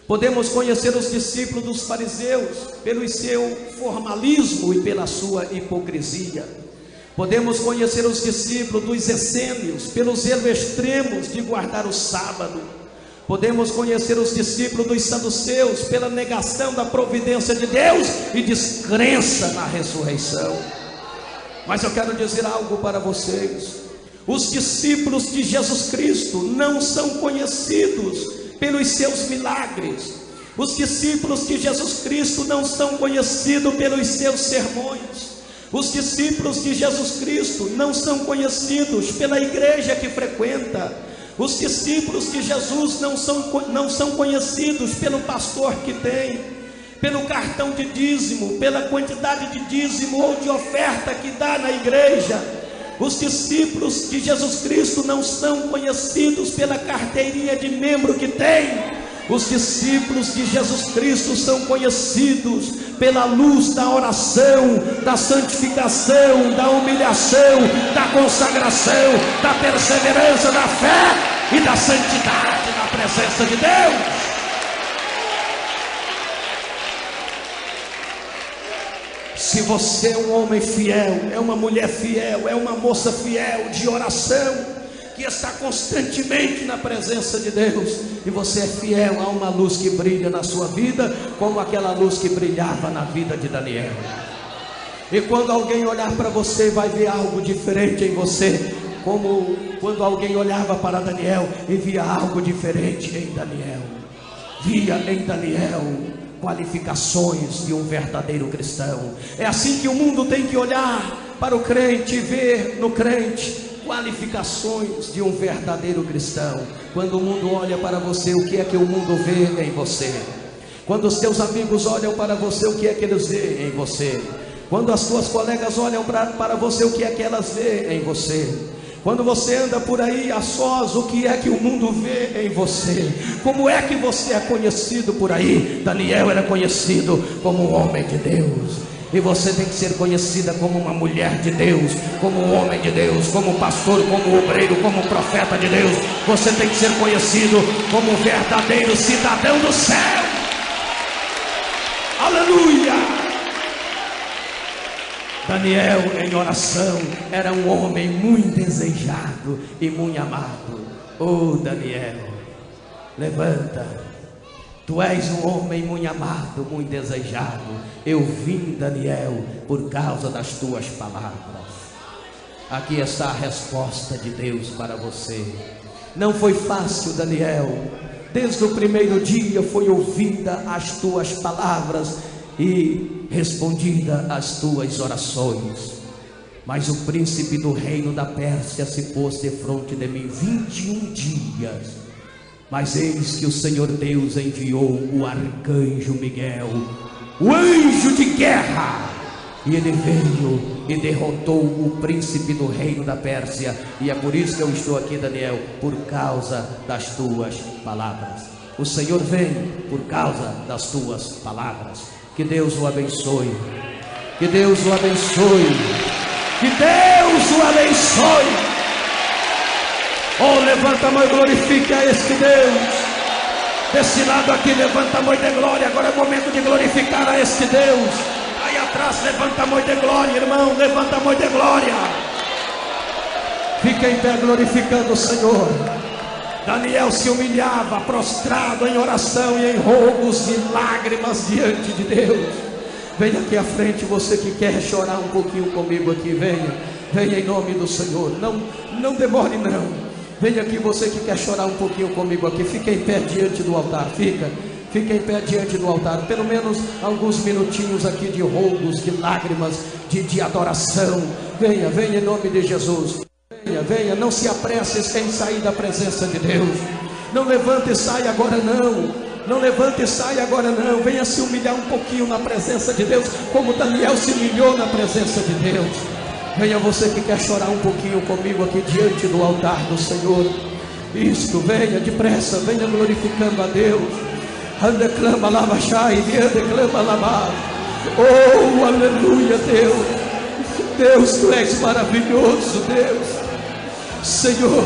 Podemos conhecer os discípulos dos fariseus pelo seu formalismo e pela sua hipocrisia. Podemos conhecer os discípulos dos essênios pelos zelo extremos de guardar o sábado. Podemos conhecer os discípulos dos saduceus pela negação da providência de Deus e descrença na ressurreição. Mas eu quero dizer algo para vocês: os discípulos de Jesus Cristo não são conhecidos pelos seus milagres. Os discípulos de Jesus Cristo não são conhecidos pelos seus sermões. Os discípulos de Jesus Cristo não são conhecidos pela igreja que frequenta. Os discípulos de Jesus não são conhecidos pelo pastor que tem, pelo cartão de dízimo, pela quantidade de dízimo ou de oferta que dá na igreja. Os discípulos de Jesus Cristo não são conhecidos pela carteirinha de membro que tem. Os discípulos de Jesus Cristo são conhecidos pela luz da oração, da santificação, da humilhação, da consagração, da perseverança, da fé e da santidade na presença de Deus. Se você é um homem fiel, é uma mulher fiel, é uma moça fiel de oração, que está constantemente na presença de Deus, e você é fiel a uma luz que brilha na sua vida, como aquela luz que brilhava na vida de Daniel. E quando alguém olhar para você, vai ver algo diferente em você, como quando alguém olhava para Daniel e via algo diferente em Daniel. Via em Daniel qualificações de um verdadeiro cristão. É assim que o mundo tem que olhar para o crente e ver no crente qualificações de um verdadeiro cristão. Quando o mundo olha para você, o que é que o mundo vê em você? Quando os teus amigos olham para você, o que é que eles veem em você? Quando as tuas colegas olham para você, o que é que elas veem em você? Quando você anda por aí a sós, o que é que o mundo vê em você? Como é que você é conhecido por aí? Daniel era conhecido como um homem de Deus. E você tem que ser conhecida como uma mulher de Deus, como um homem de Deus, como pastor, como obreiro, como profeta de Deus. Você tem que ser conhecido como um verdadeiro cidadão do céu. Aleluia! Daniel, em oração, era um homem muito desejado e muito amado. Oh Daniel, levanta. Tu és um homem muito amado, muito desejado. Eu vim, Daniel, por causa das tuas palavras. Aqui está a resposta de Deus para você. Não foi fácil, Daniel. Desde o primeiro dia foi ouvida as tuas palavras e respondida as tuas orações. Mas o príncipe do reino da Pérsia se pôs defronte de mim 21 dias. Mas eis que o Senhor Deus enviou o arcanjo Miguel, o anjo de guerra, e ele veio e derrotou o príncipe do reino da Pérsia. E é por isso que eu estou aqui, Daniel, por causa das tuas palavras. O Senhor vem por causa das tuas palavras. Que Deus o abençoe. Que Deus o abençoe. Que Deus o abençoe. Oh, levanta a mão e glorifique a este Deus. Desse lado aqui, levanta a mão de glória. Agora é o momento de glorificar a este Deus. Aí atrás, levanta a mão de glória, irmão. Levanta a mão de glória. Fica em pé glorificando o Senhor. Daniel se humilhava, prostrado em oração e em rogos e lágrimas diante de Deus. Venha aqui à frente, você que quer chorar um pouquinho comigo aqui, venha. Venha em nome do Senhor. Não demore não. Venha aqui, você que quer chorar um pouquinho comigo aqui. Fica em pé diante do altar. Fica em pé diante do altar. Pelo menos alguns minutinhos aqui de rogos, de lágrimas, de adoração. Venha em nome de Jesus. Venha, não se apresse em sair da presença de Deus. Não levante e saia agora não. Não levante e saia agora não. Venha se humilhar um pouquinho na presença de Deus, como Daniel se humilhou na presença de Deus. Venha você que quer chorar um pouquinho comigo aqui diante do altar do Senhor. Isto, venha depressa, venha glorificando a Deus. Ande clama lá, baixai, ande clama lá. Oh, aleluia, Deus. Deus, tu és maravilhoso, Deus. Senhor,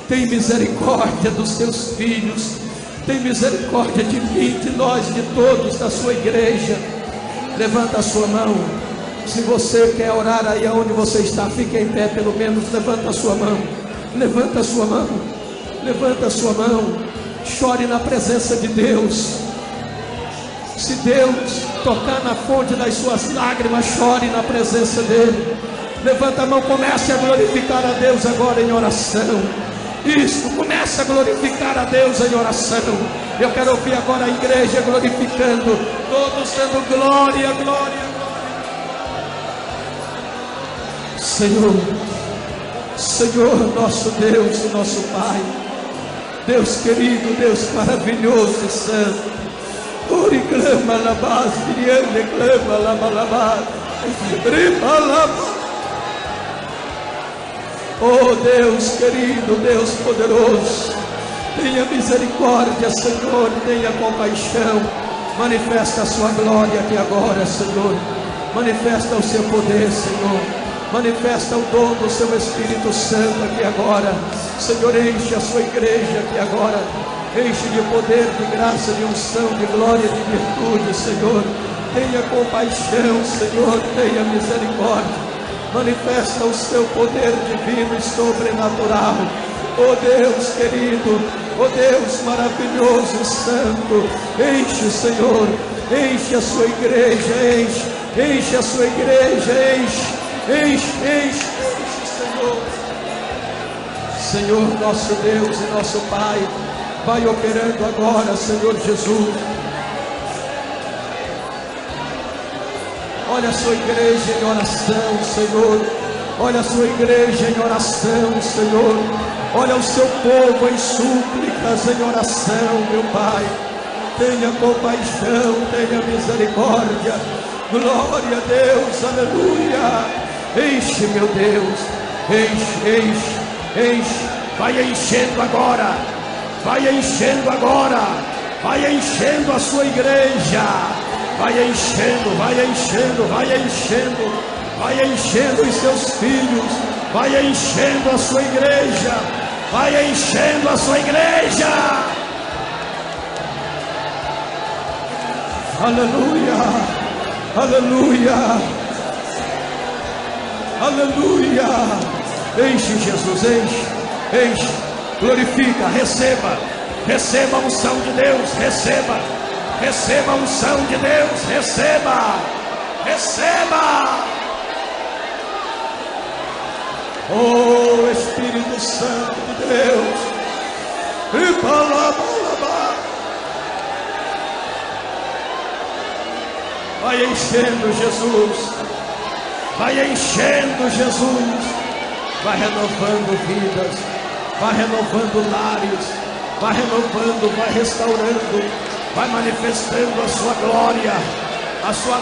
tem misericórdia dos teus filhos. Tem misericórdia de mim, de nós, de todos da sua igreja. Levanta a sua mão. Se você quer orar aí aonde você está, fique em pé pelo menos. Levanta a sua mão. Levanta a sua mão. Levanta a sua mão. Chore na presença de Deus. Se Deus tocar na fonte das suas lágrimas, chore na presença dele. Levanta a mão, comece a glorificar a Deus agora em oração. Isso, comece a glorificar a Deus em oração. Eu quero ouvir agora a igreja glorificando, todos dando glória, glória. Senhor, nosso Deus e nosso Pai, Deus querido, Deus maravilhoso e santo. Ori clama la base, Ele clama la balabá, ribalaba. Oh Deus querido, Deus poderoso, tenha misericórdia, Senhor, tenha compaixão. Manifesta a sua glória aqui agora, Senhor. Manifesta o seu poder, Senhor. Manifesta o dom do seu Espírito Santo aqui agora. Senhor, enche a sua igreja aqui agora. Enche de poder, de graça, de unção, de glória, de virtude, Senhor. Tenha compaixão, Senhor, tenha misericórdia. Manifesta o seu poder divino e sobrenatural. Oh Deus querido, oh Deus maravilhoso e santo, enche, Senhor, enche a sua igreja, enche a sua igreja, enche, Senhor. Senhor, nosso Deus e nosso Pai, vai operando agora, Senhor Jesus. Olha a sua igreja em oração, Senhor. Olha a sua igreja em oração, Senhor. Olha o seu povo em súplicas, em oração, meu Pai. Tenha compaixão, tenha misericórdia. Glória a Deus, aleluia. Enche, meu Deus, enche. Vai enchendo agora. Vai enchendo agora. Vai enchendo a sua igreja. Vai enchendo, vai enchendo, vai enchendo, vai enchendo os seus filhos, vai enchendo a sua igreja, vai enchendo a sua igreja. Aleluia, aleluia, aleluia. Enche, Jesus, enche, glorifica, receba a unção de Deus, receba a unção de Deus, receba. Oh Espírito Santo de Deus, vai enchendo, Jesus, vai enchendo, Jesus, vai renovando vidas, vai renovando lares, vai renovando, vai restaurando, vai manifestando a sua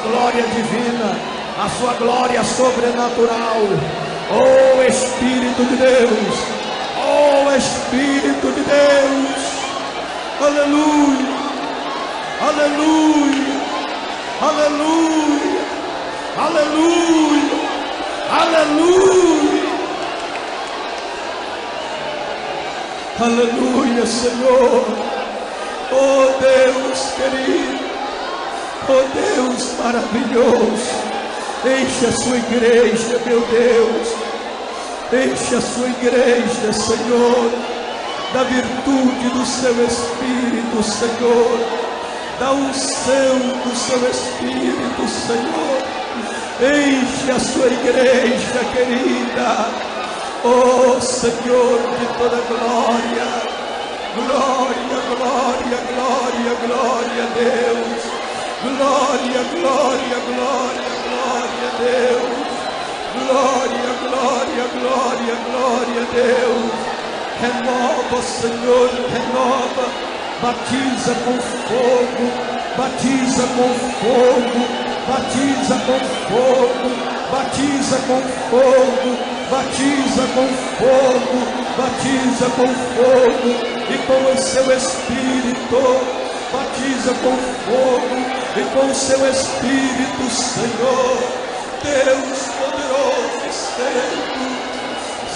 glória divina, a sua glória sobrenatural. Oh Espírito de Deus, oh Espírito de Deus, aleluia, aleluia, aleluia, aleluia, aleluia, aleluia, Senhor. Oh Deus querido, oh Deus maravilhoso, enche a sua igreja, meu Deus, enche a sua igreja, Senhor, da virtude do seu Espírito, Senhor, da unção do seu Espírito, Senhor. Enche a sua igreja querida. Oh Senhor de toda glória, glória, glória, glória, glória a Deus, glória, glória, glória, glória a Deus, glória, glória, glória, glória a Deus. Renova, Senhor, renova, batiza com fogo, batiza com fogo, batiza com fogo, batiza com fogo, batiza com fogo, batiza com fogo e com o seu Espírito, batiza com fogo e com o seu Espírito, Senhor, Deus poderoso e santo.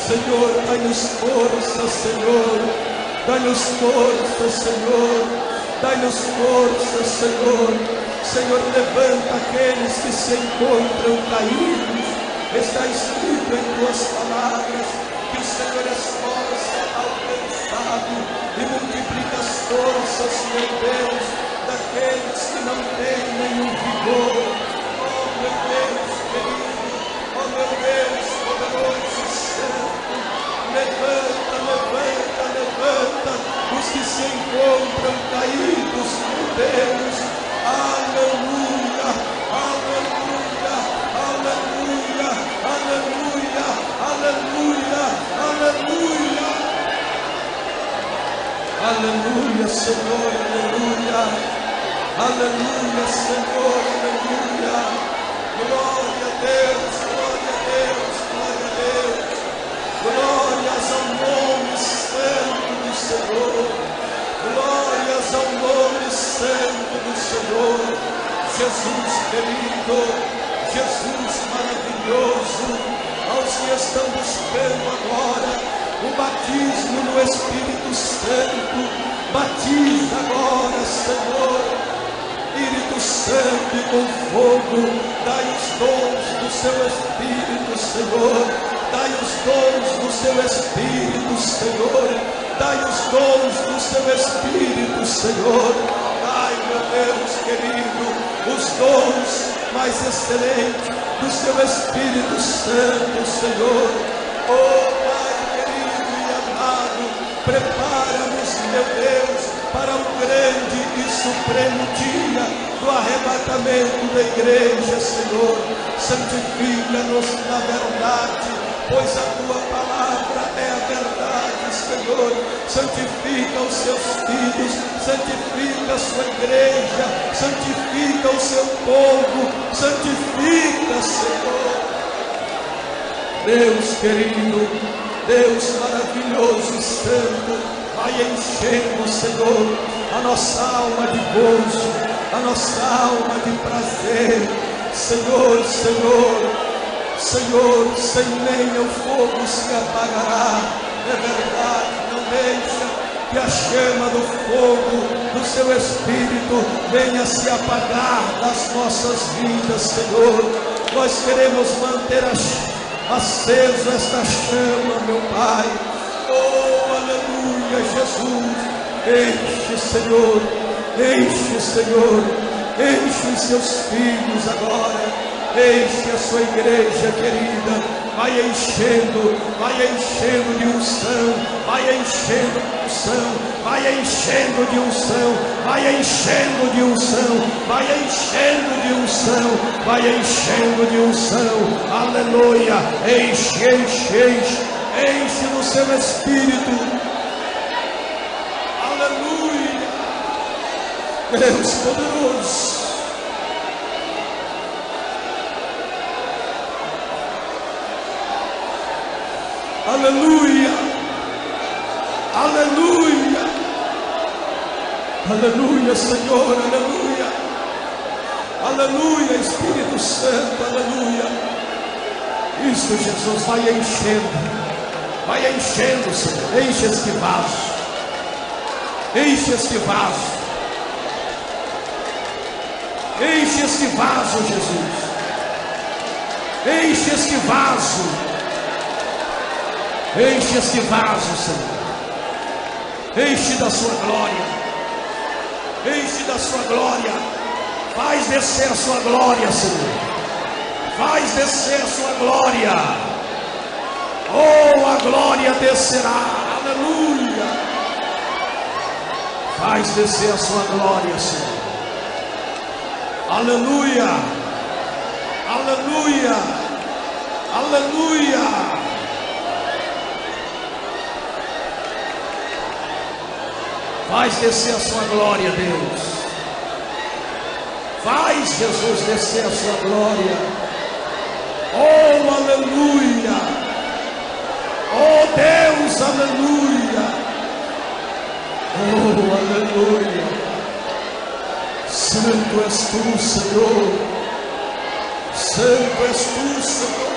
Senhor, dai-nos força, Senhor, dai-nos força, Senhor, dai-nos força, Senhor. Senhor, levanta aqueles que se encontram caídos. Está escrito em tuas palavras que o Senhor esforça ao cansado e multiplica as forças, meu Deus, daqueles que não têm nenhum vigor. Oh meu Deus querido, oh meu Deus poderoso e santo, levanta, levanta, levanta os que se encontram caídos, meu Deus. Aleluia, aleluia, aleluia, aleluia, aleluia, aleluia, aleluia, Senhor, aleluia, aleluia, Senhor, aleluia. Glória a Deus, glória a Deus, glória a Deus. Glórias ao nome santo do Senhor. Glórias ao nome santo do Senhor. Jesus querido, Jesus maravilhoso, aos que estão buscando agora o batismo no Espírito Santo, batiza agora, Senhor. Espírito Santo e com fogo, dai os dons do seu Espírito, Senhor. Dai os dons do seu Espírito, Senhor. Dai os dons do seu Espírito, Senhor. Dai, meu Deus querido, os dons mais excelentes do seu Espírito Santo, Senhor. Oh Pai querido e amado, prepara-nos, meu Deus, para o grande e supremo dia do arrebatamento da igreja, Senhor. Santifica-nos na verdade, pois a tua palavra é a verdade, Senhor. Santifica os seus filhos, santifica a sua igreja, santifica o seu povo, santifica, Senhor. Deus querido, Deus maravilhoso e santo, vai enchendo, Senhor, a nossa alma de gozo, a nossa alma de prazer, Senhor, Senhor, Senhor, sem lenha o fogo se apagará, é verdade, não deixa que a chama do fogo do seu Espírito venha se apagar das nossas vidas, Senhor. Nós queremos manter aceso esta chama, meu Pai. Oh, aleluia, Jesus. Enche, Senhor, enche, Senhor, enche os seus filhos agora. Enche a sua igreja querida, vai enchendo de unção, vai enchendo de unção, vai enchendo de unção, vai enchendo de unção, vai enchendo de unção, vai enchendo de unção, aleluia, enche, enche, enche, enche no seu Espírito, aleluia, Deus poderoso. Aleluia, aleluia, aleluia, Senhor, aleluia, aleluia, Espírito Santo, aleluia. Isto, Jesus, vai enchendo, Senhor, enche este vaso, enche este vaso, enche este vaso, Jesus, enche este vaso. Enche este vaso, Senhor. Enche da sua glória. Enche da sua glória. Faz descer a sua glória, Senhor. Faz descer a sua glória. Oh, a glória descerá. Aleluia. Faz descer a sua glória, Senhor. Aleluia. Aleluia. Aleluia. Faz descer a sua glória, Deus. Faz, Jesus, descer a sua glória. Oh, aleluia. Oh, Deus, aleluia. Oh, aleluia. Santo és tu, Senhor. Santo és tu, Senhor.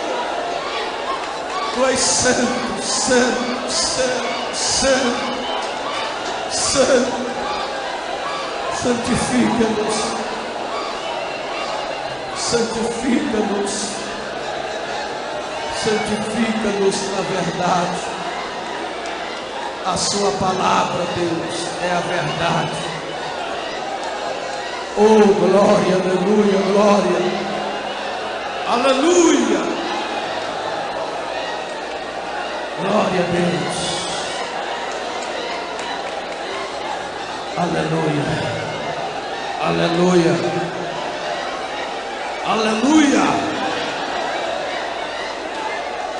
Tu és santo, santo, santo, santo. Santo, santifica-nos, santifica-nos, santifica-nos na verdade. A sua palavra, Deus, é a verdade. Oh, glória, aleluia, glória, aleluia, glória a Deus. Aleluia, aleluia, aleluia.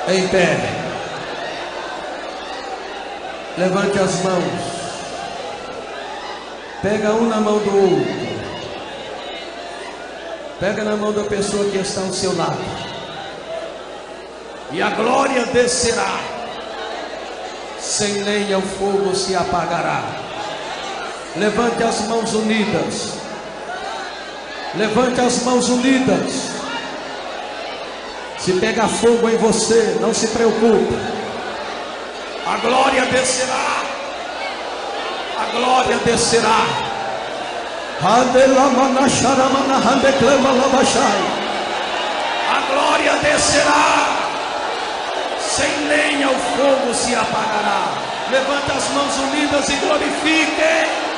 Em pé, levante as mãos, pega um na mão do outro, pega na mão da pessoa que está ao seu lado, e a glória descerá, sem lenha o fogo se apagará. Levante as mãos unidas. Levante as mãos unidas. Se pegar fogo em você, não se preocupe. A glória descerá. A glória descerá. A glória descerá. Sem lenha o fogo se apagará. Levante as mãos unidas e glorifiquem.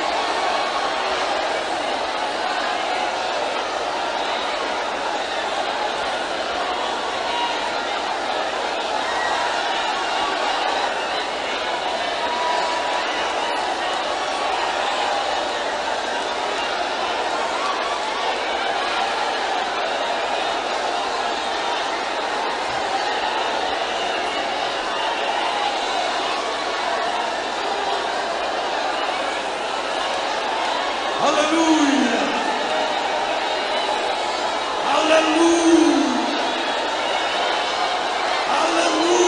Aleluia, aleluia, aleluia.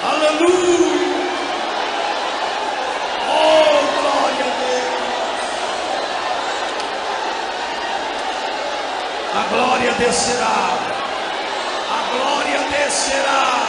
Aleluia. Oh, glória a Deus. glória descerá, a glória descerá.